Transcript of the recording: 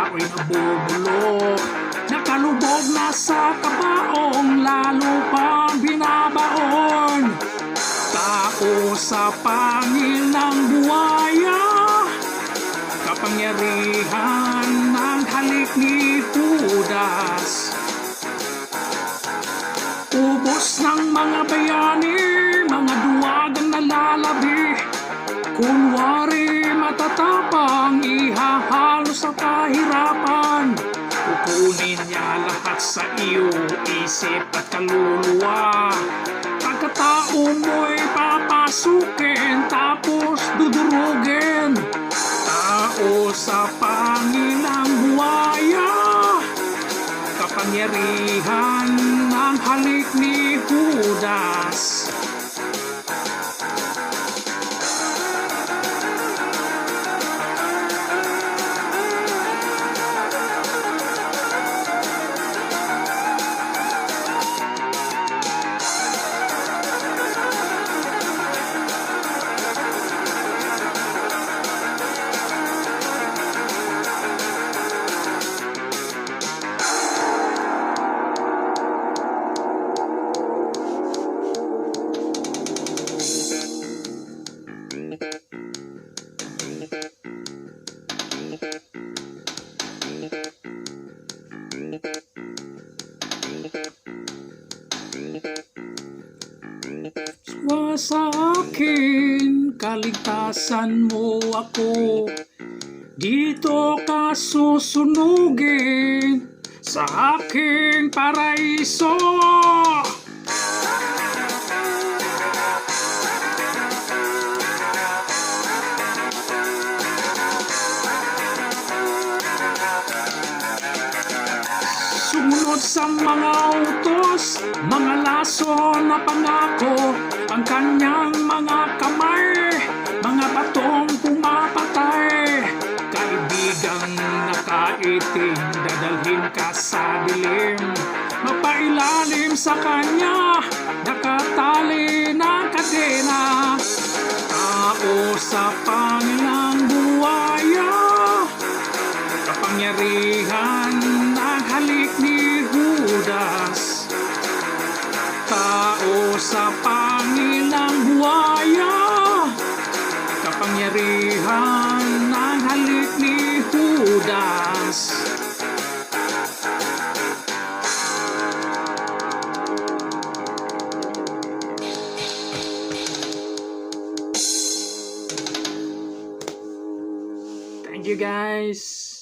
ako'y nabubulok. Nakalubog na sa kabaong, lalo pang binabaon. Tao sa pangil ng buwaya, kapangyarihan ng halik ni Judas. Ubos ng mga bayani, mga duwagang nalalabi. Kunwari matatapang, ihahalo sa kahirapan. Kukunin niya lahat sa iyo, isip at kaluluwa. Pagkatao mo'y papasukin, tapos dudurugin. Tao sa pangilang buwaya, kapangyarihan ng halik ni Judas. Sa akin, kaligtasan mo ako. Dito ka susunugin sa aking paraiso. Sumunod sa mga utos, mga laso na pangako, ang kanyang mga kamay, mga batong pumapatay. Kaibigang nakaitim, dadalhin ka sa dilim. Mapailalim sa kanya, nakatali ng kadena. Tao sa pangilang buwaya, kapangyarihan ng halik ni Judas. Tao sa pangilang buwaya, kapangyarihan ng halik ni Judas. Thank you guys.